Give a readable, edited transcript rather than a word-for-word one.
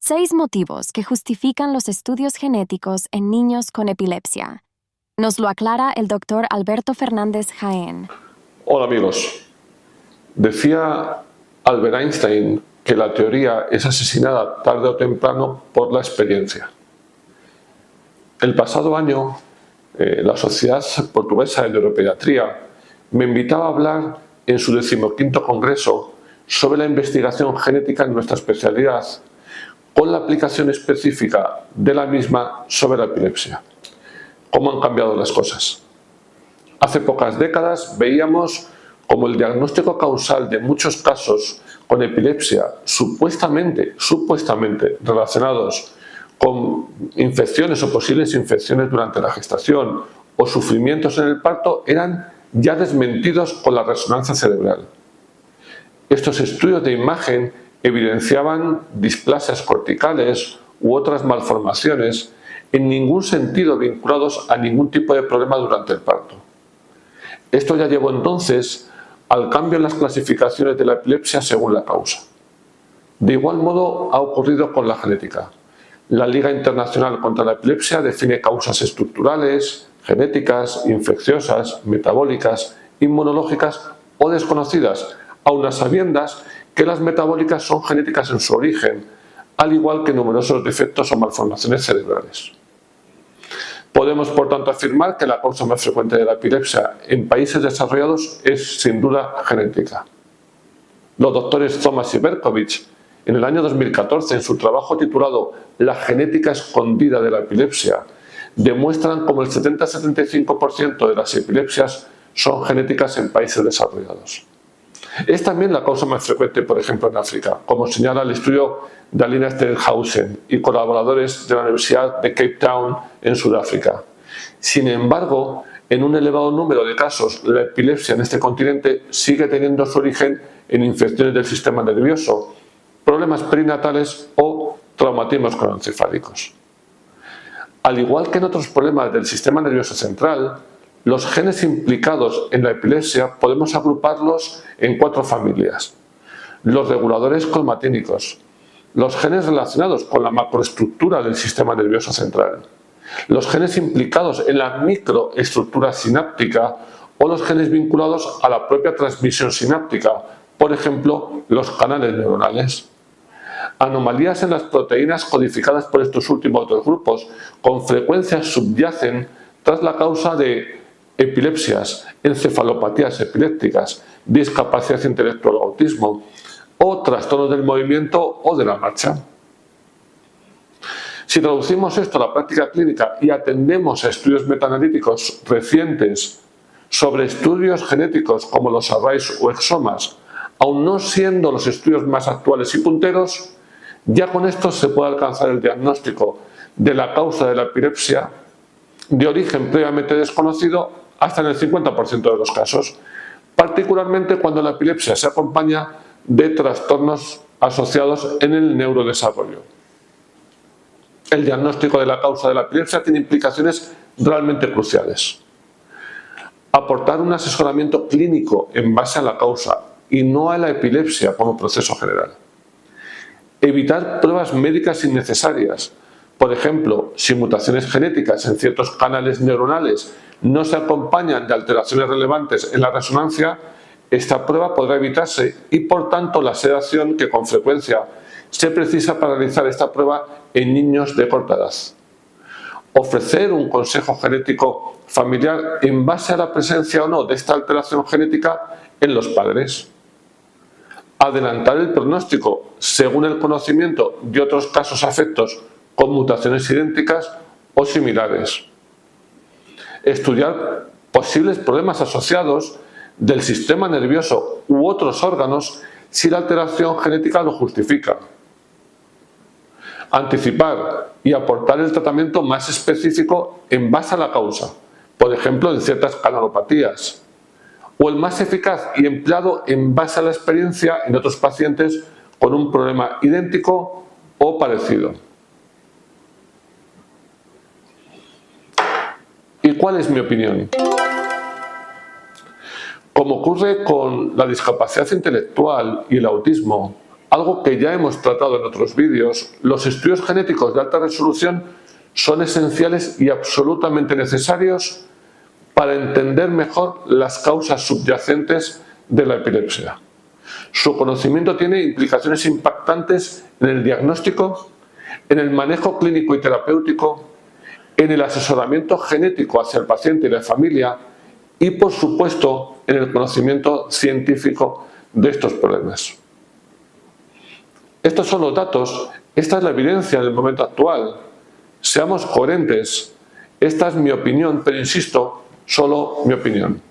6 motivos que justifican los estudios genéticos en niños con epilepsia. Nos lo aclara el doctor Alberto Fernández Jaén. Hola amigos. Decía Albert Einstein que la teoría es asesinada tarde o temprano por la experiencia. El pasado año, la Sociedad Portuguesa de Neuropediatría me invitaba a hablar en su 15º congreso sobre la investigación genética en nuestra especialidad, con la aplicación específica de la misma sobre la epilepsia. ¿Cómo han cambiado las cosas? Hace pocas décadas veíamos como el diagnóstico causal de muchos casos con epilepsia supuestamente relacionados con infecciones o posibles infecciones durante la gestación o sufrimientos en el parto eran ya desmentidos con la resonancia cerebral. Estos estudios de imagen evidenciaban displasias corticales u otras malformaciones en ningún sentido vinculados a ningún tipo de problema durante el parto. Esto ya llevó entonces al cambio en las clasificaciones de la epilepsia según la causa. De igual modo ha ocurrido con la genética. La Liga Internacional contra la Epilepsia define causas estructurales, genéticas, infecciosas, metabólicas, inmunológicas o desconocidas, aun a sabiendas que las metabólicas son genéticas en su origen, al igual que numerosos defectos o malformaciones cerebrales. Podemos, por tanto, afirmar que la causa más frecuente de la epilepsia en países desarrollados es, sin duda, genética. Los doctores Thomas y Berkovich, en el año 2014, en su trabajo titulado La genética escondida de la epilepsia, demuestran cómo el 70-75% de las epilepsias son genéticas en países desarrollados. Es también la causa más frecuente, por ejemplo, en África, como señala el estudio de Alina Stenhausen y colaboradores de la Universidad de Cape Town en Sudáfrica. Sin embargo, en un elevado número de casos, la epilepsia en este continente sigue teniendo su origen en infecciones del sistema nervioso, problemas perinatales o traumatismos craneoencefálicos. Al igual que en otros problemas del sistema nervioso central, los genes implicados en la epilepsia podemos agruparlos en 4 familias. Los reguladores colmatínicos, los genes relacionados con la macroestructura del sistema nervioso central, los genes implicados en la microestructura sináptica o los genes vinculados a la propia transmisión sináptica, por ejemplo, los canales neuronales. Anomalías en las proteínas codificadas por estos últimos 2 grupos con frecuencia subyacen tras la causa de epilepsias, encefalopatías epilépticas, discapacidad intelectual o autismo, o trastornos del movimiento o de la marcha. Si traducimos esto a la práctica clínica y atendemos a estudios metaanalíticos recientes sobre estudios genéticos como los arrays o exomas, aun no siendo los estudios más actuales y punteros, ya con esto se puede alcanzar el diagnóstico de la causa de la epilepsia de origen previamente desconocido hasta en el 50% de los casos, particularmente cuando la epilepsia se acompaña de trastornos asociados en el neurodesarrollo. El diagnóstico de la causa de la epilepsia tiene implicaciones realmente cruciales. Aportar un asesoramiento clínico en base a la causa y no a la epilepsia como proceso general. Evitar pruebas médicas innecesarias. Por ejemplo, si mutaciones genéticas en ciertos canales neuronales no se acompañan de alteraciones relevantes en la resonancia, esta prueba podrá evitarse y, por tanto, la sedación que con frecuencia se precisa para realizar esta prueba en niños de corta edad. Ofrecer un consejo genético familiar en base a la presencia o no de esta alteración genética en los padres. Adelantar el pronóstico según el conocimiento de otros casos afectos con mutaciones idénticas o similares. Estudiar posibles problemas asociados del sistema nervioso u otros órganos si la alteración genética lo justifica. Anticipar y aportar el tratamiento más específico en base a la causa, por ejemplo en ciertas canalopatías, o el más eficaz y empleado en base a la experiencia en otros pacientes con un problema idéntico o parecido. ¿Y cuál es mi opinión? Como ocurre con la discapacidad intelectual y el autismo, algo que ya hemos tratado en otros vídeos, los estudios genéticos de alta resolución son esenciales y absolutamente necesarios para entender mejor las causas subyacentes de la epilepsia. Su conocimiento tiene implicaciones impactantes en el diagnóstico, en el manejo clínico y terapéutico, en el asesoramiento genético hacia el paciente y la familia y, por supuesto, en el conocimiento científico de estos problemas. Estos son los datos, esta es la evidencia en el momento actual. Seamos coherentes. Esta es mi opinión, pero insisto, solo mi opinión.